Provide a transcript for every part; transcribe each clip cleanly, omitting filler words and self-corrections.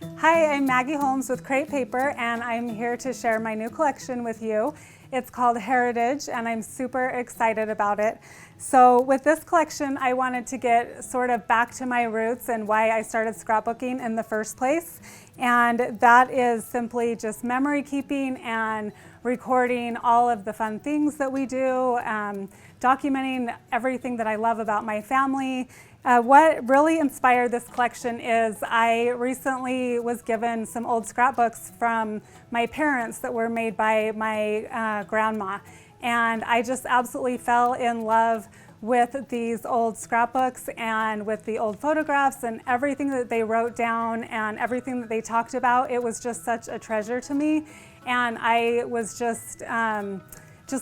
Hi, I'm Maggie Holmes with Create Paper, and I'm here to share my new collection with you. It's called Heritage, and I'm super excited about it. So with this collection, I wanted to get sort of back to my roots and why I started scrapbooking in the first place. And that is simply just memory keeping and recording all of the fun things that we do, documenting everything that I love about my family. What really inspired this collection is I recently was given some old scrapbooks from my parents that were made by my grandma. And I just absolutely fell in love with these old scrapbooks and with the old photographs and everything that they wrote down and everything that they talked about. It was just such a treasure to me. And I was just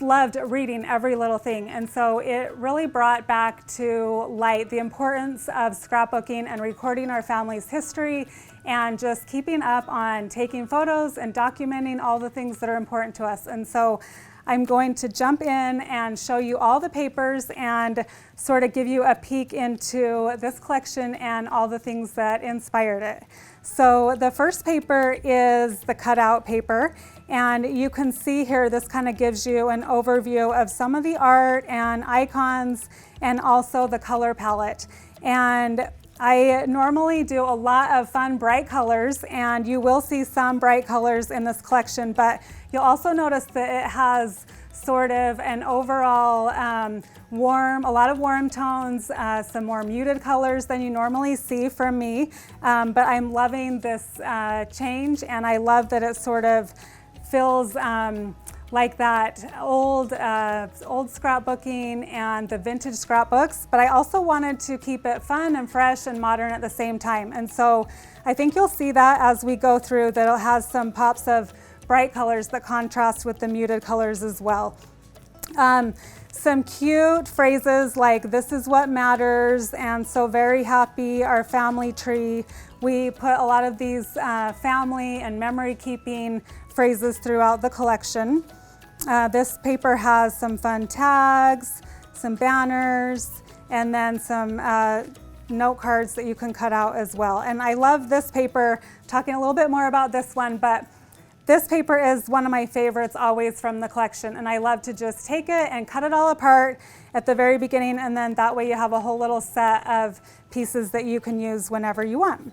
loved reading every little thing. And so it really brought back to light the importance of scrapbooking and recording our family's history and just keeping up on taking photos and documenting all the things that are important to us. And so I'm going to jump in and show you all the papers and sort of give you a peek into this collection and all the things that inspired it. So the first paper is the Cutout paper. And you can see here, this kind of gives you an overview of some of the art and icons and also the color palette. And I normally do a lot of fun bright colors, and you will see some bright colors in this collection, but you'll also notice that it has sort of an overall a lot of warm tones, some more muted colors than you normally see from me. But I'm loving this change, and I love that it sort of feels like that old scrapbooking and the vintage scrapbooks, but I also wanted to keep it fun and fresh and modern at the same time. And so I think you'll see that as we go through, that it has some pops of bright colors that contrast with the muted colors as well. Some cute phrases like "this is what matters" and "so very happy," our family tree. We put a lot of these family and memory keeping phrases throughout the collection. This paper has some fun tags, some banners, and then some note cards that you can cut out as well. And I love this paper, talking a little bit more about this one, but this paper is one of my favorites always from the collection, and I love to just take it and cut it all apart at the very beginning, and then that way you have a whole little set of pieces that you can use whenever you want.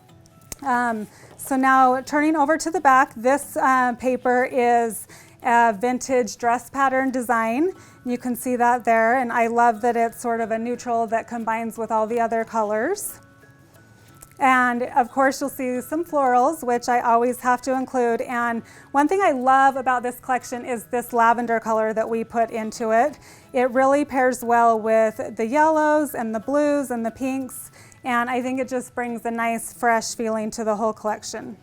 So now turning over to the back, this paper is a vintage dress pattern design. You can see that there, and I love that it's sort of a neutral that combines with all the other colors. And of course you'll see some florals, which I always have to include. And one thing I love about this collection is this lavender color that we put into it. It really pairs well with the yellows and the blues and the pinks. And I think it just brings a nice fresh feeling to the whole collection.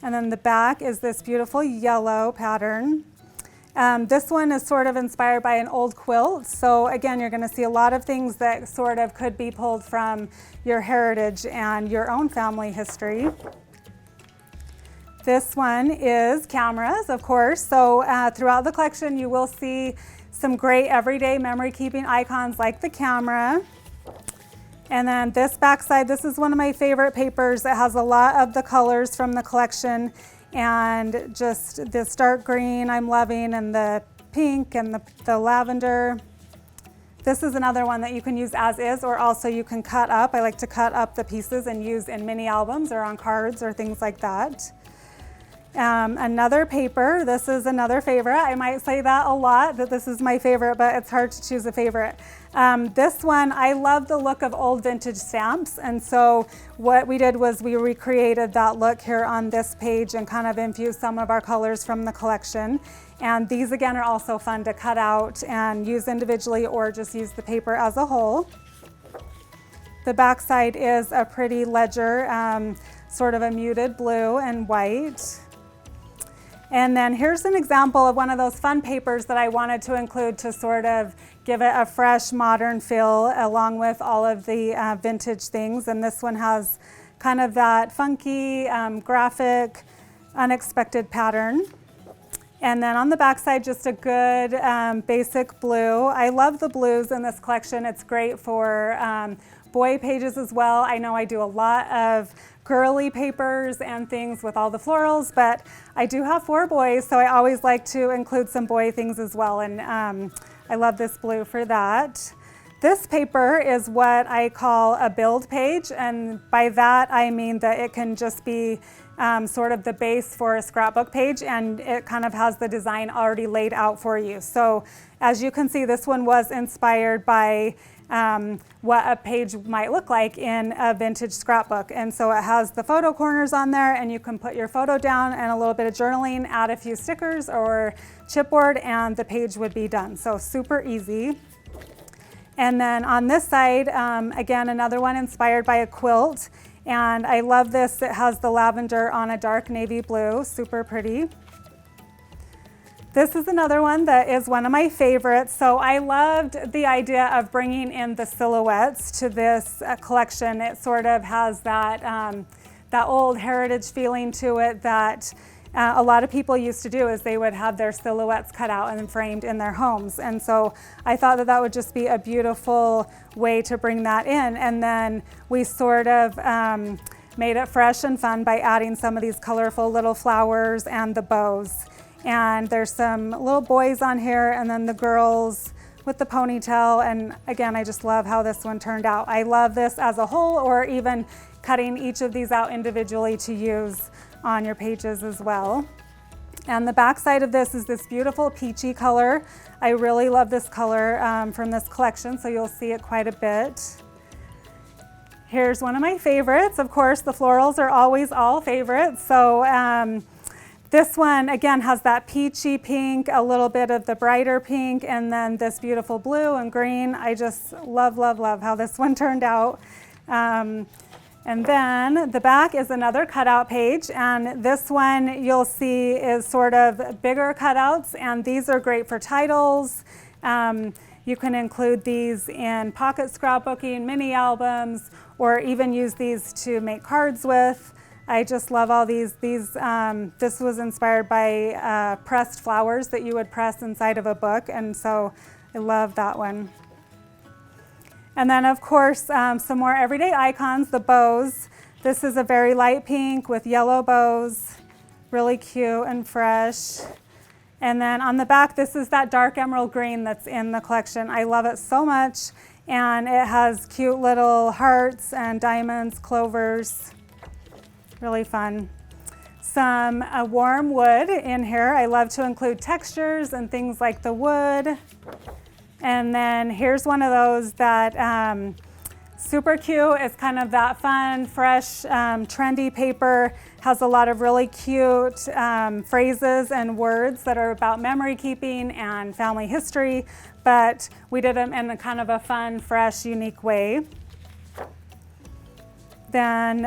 And then the back is this beautiful yellow pattern. This one is sort of inspired by an old quilt. So again, you're going to see a lot of things that sort of could be pulled from your heritage and your own family history. This one is cameras, of course. So throughout the collection, you will see some great everyday memory keeping icons like the camera. And then this backside, this is one of my favorite papers. It has a lot of the colors from the collection, and just this dark green I'm loving, and the pink and the lavender. This is another one that you can use as is, or also you can cut up. I like to cut up the pieces and use in mini albums or on cards or things like that. Another paper, this is another favorite. I might say that a lot, that this is my favorite, but it's hard to choose a favorite. This one, I love the look of old vintage stamps, and so what we did was we recreated that look here on this page and kind of infused some of our colors from the collection. And these again are also fun to cut out and use individually or just use the paper as a whole. The backside is a pretty ledger, sort of a muted blue and white. And then here's an example of one of those fun papers that I wanted to include to sort of give it a fresh, modern feel along with all of the vintage things. And this one has kind of that funky, graphic, unexpected pattern. And then on the back side, just a good basic blue. I love the blues in this collection. It's great for boy pages as well. I know I do a lot of girly papers and things with all the florals, but I do have 4 boys, so I always like to include some boy things as well, and I love this blue for that. This paper is what I call a build page, and by that I mean that it can just be sort of the base for a scrapbook page, and it kind of has the design already laid out for you. So as you can see, this one was inspired by what a page might look like in a vintage scrapbook. And so it has the photo corners on there, and you can put your photo down and a little bit of journaling, add a few stickers or chipboard, and the page would be done. So super easy. And then on this side, again, another one inspired by a quilt. And I love this. It has the lavender on a dark navy blue, super pretty. This is another one that is one of my favorites. So I loved the idea of bringing in the silhouettes to this collection. It sort of has that, that old heritage feeling to it that a lot of people used to do, is they would have their silhouettes cut out and framed in their homes. And so I thought that that would just be a beautiful way to bring that in. And then we sort of made it fresh and fun by adding some of these colorful little flowers and the bows. And there's some little boys on here, and then the girls with the ponytail. And again, I just love how this one turned out. I love this as a whole, or even cutting each of these out individually to use on your pages as well. And the back side of this is this beautiful peachy color. I really love this color from this collection, so you'll see it quite a bit. Here's one of my favorites. Of course, the florals are always all favorites. So this one, again, has that peachy pink, a little bit of the brighter pink, and then this beautiful blue and green. I just love, love, love how this one turned out. And then the back is another cutout page, and this one you'll see is sort of bigger cutouts, and these are great for titles. You can include these in pocket scrapbooking, mini albums, or even use these to make cards with. I just love all these. This was inspired by pressed flowers that you would press inside of a book, and so I love that one. And then, of course, some more everyday icons, the bows. This is a very light pink with yellow bows, really cute and fresh. And then on the back, this is that dark emerald green that's in the collection. I love it so much. And it has cute little hearts and diamonds, clovers, really fun. Some warm wood in here. I love to include textures and things like the wood. And then here's one of those that super cute. It's kind of that fun, fresh, trendy paper. Has a lot of really cute phrases and words that are about memory keeping and family history, but we did them in a kind of a fun, fresh, unique way. Then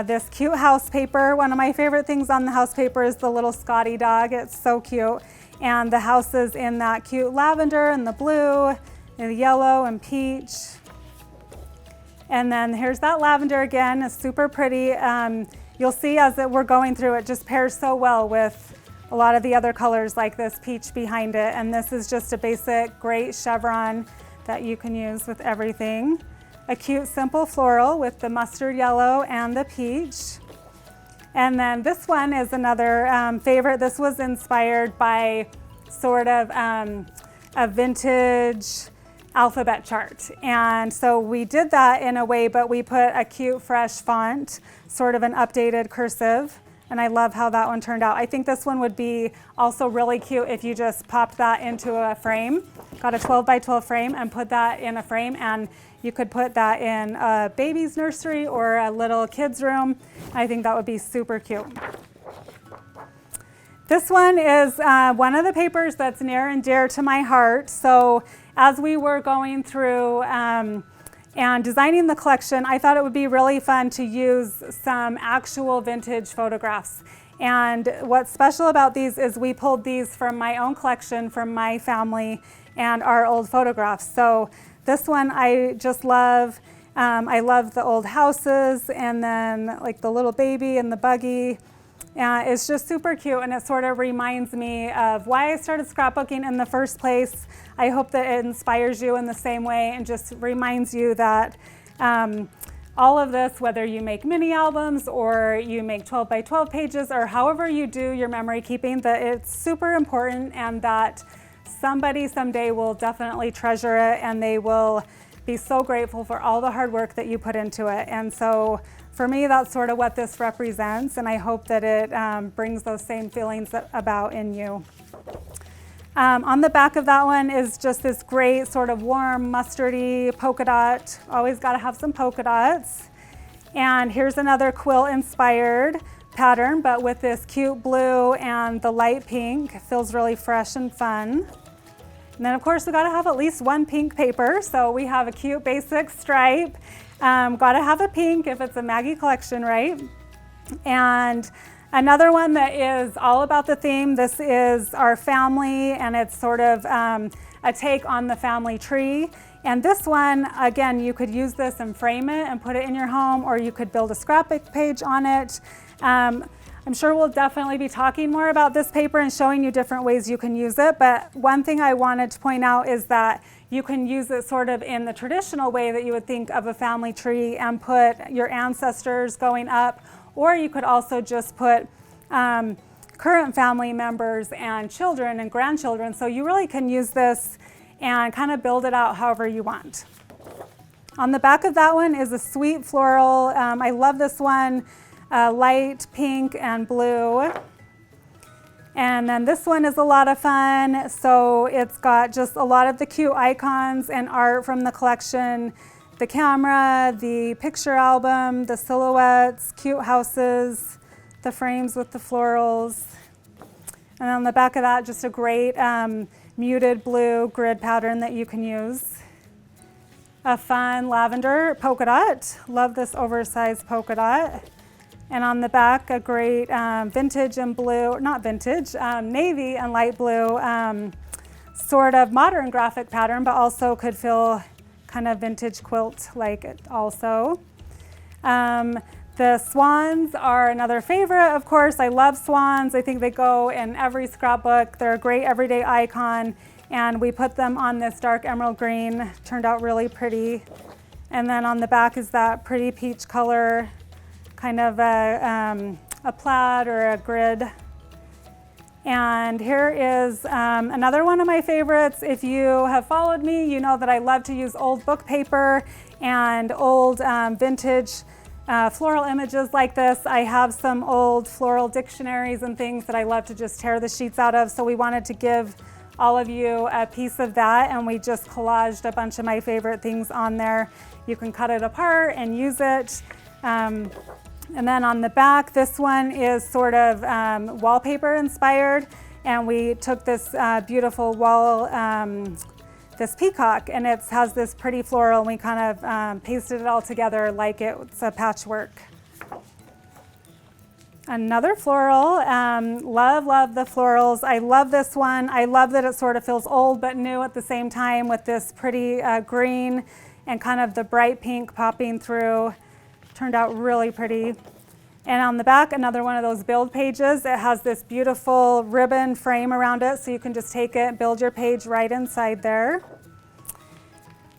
this cute house paper. One of my favorite things on the house paper is the little Scotty dog. It's so cute. And the house is in that cute lavender and the blue and the yellow and peach. And then here's that lavender again. It's super pretty. You'll see as we're going through, it just pairs so well with a lot of the other colors like this peach behind it. And this is just a basic great chevron that you can use with everything. A cute simple floral with the mustard yellow and the peach. And then this one is another favorite. This was inspired by sort of a vintage alphabet chart. And so we did that in a way, but we put a cute fresh font, sort of an updated cursive. And I love how that one turned out. I think this one would be also really cute if you just popped that into a frame, got a 12 by 12 frame and put that in a frame, and you could put that in a baby's nursery or a little kid's room. I think that would be super cute. This one is one of the papers that's near and dear to my heart. So as we were going through and designing the collection, I thought it would be really fun to use some actual vintage photographs. And what's special about these is we pulled these from my own collection, from my family, and our old photographs. So this one I just love. I love the old houses, and then like the little baby and the buggy. It's just super cute, and it sort of reminds me of why I started scrapbooking in the first place. I hope that it inspires you in the same way and just reminds you that all of this, whether you make mini albums or you make 12 by 12 pages or however you do your memory keeping, that it's super important and that somebody someday will definitely treasure it and they will be so grateful for all the hard work that you put into it. And so for me, that's sort of what this represents, and I hope that it brings those same feelings about in you. On the back of that one is just this great sort of warm mustardy polka dot. Always got to have some polka dots. And here's another quilt inspired pattern, but with this cute blue and the light pink. It feels really fresh and fun. And then of course we got to have at least one pink paper. So we have a cute basic stripe. Got to have a pink if it's a Maggie collection, right? And another one that is all about the theme, this is our family, and it's sort of a take on the family tree. And this one, again, you could use this and frame it and put it in your home, or you could build a scrapbook page on it. I'm sure we'll definitely be talking more about this paper and showing you different ways you can use it. But one thing I wanted to point out is that you can use it sort of in the traditional way that you would think of a family tree and put your ancestors going up, or you could also just put current family members and children and grandchildren. So you really can use this and kind of build it out however you want. On the back of that one is a sweet floral. I love this one, light pink and blue. And then this one is a lot of fun. So it's got just a lot of the cute icons and art from the collection, the camera, the picture album, the silhouettes, cute houses, the frames with the florals. And on the back of that, just a great muted blue grid pattern that you can use. A fun lavender polka dot. Love this oversized polka dot. And on the back, a great vintage and blue, not vintage, navy and light blue, sort of modern graphic pattern, but also could feel kind of vintage quilt like it also. The swans are another favorite, of course. I love swans. I think they go in every scrapbook. They're a great everyday icon. And we put them on this dark emerald green. Turned out really pretty. And then on the back is that pretty peach color, kind of a plaid or a grid. And here is another one of my favorites. If you have followed me, you know that I love to use old book paper and old vintage floral images like this. I have some old floral dictionaries and things that I love to just tear the sheets out of. So we wanted to give all of you a piece of that, and we just collaged a bunch of my favorite things on there. You can cut it apart and use it. And then on the back, this one is sort of wallpaper inspired, and we took this beautiful wall, this peacock, and it has this pretty floral, and we kind of pasted it all together like it's a patchwork. Another floral, love the florals. I love this one. I love that it sort of feels old but new at the same time with this pretty green and kind of the bright pink popping through. Turned out really pretty. And on the back, another one of those build pages. It has this beautiful ribbon frame around it, so you can just take it, build your page right inside there.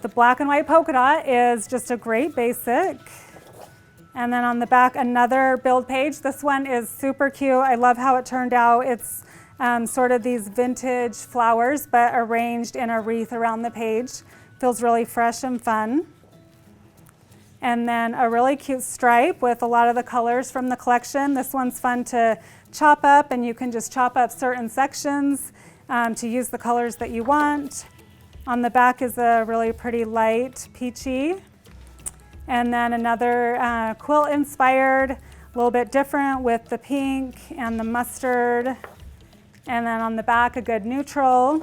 The black and white polka dot is just a great basic. And then on the back, another build page. This one is super cute. I love how it turned out. It's sort of these vintage flowers, but arranged in a wreath around the page. Feels really fresh and fun. And then a really cute stripe with a lot of the colors from the collection. This one's fun to chop up, and you can just chop up certain sections to use the colors that you want. On the back is a really pretty light peachy. And then another quilt inspired, a little bit different with the pink and the mustard. And then on the back, a good neutral.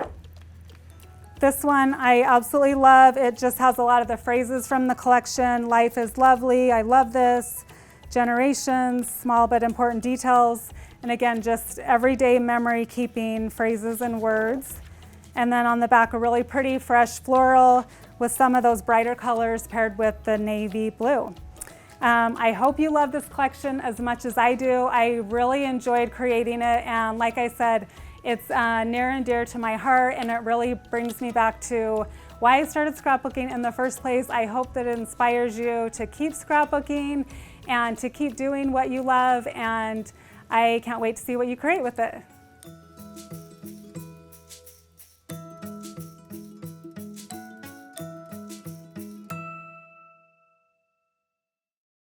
This one I absolutely love. It just has a lot of the phrases from the collection. Life is lovely, I love this. Generations, small but important details. And again, just everyday memory keeping phrases and words. And then on the back, a really pretty fresh floral with some of those brighter colors paired with the navy blue. I hope you love this collection as much as I do. I really enjoyed creating it, and like I said, it's near and dear to my heart, and it really brings me back to why I started scrapbooking in the first place. I hope that it inspires you to keep scrapbooking and to keep doing what you love, and I can't wait to see what you create with it.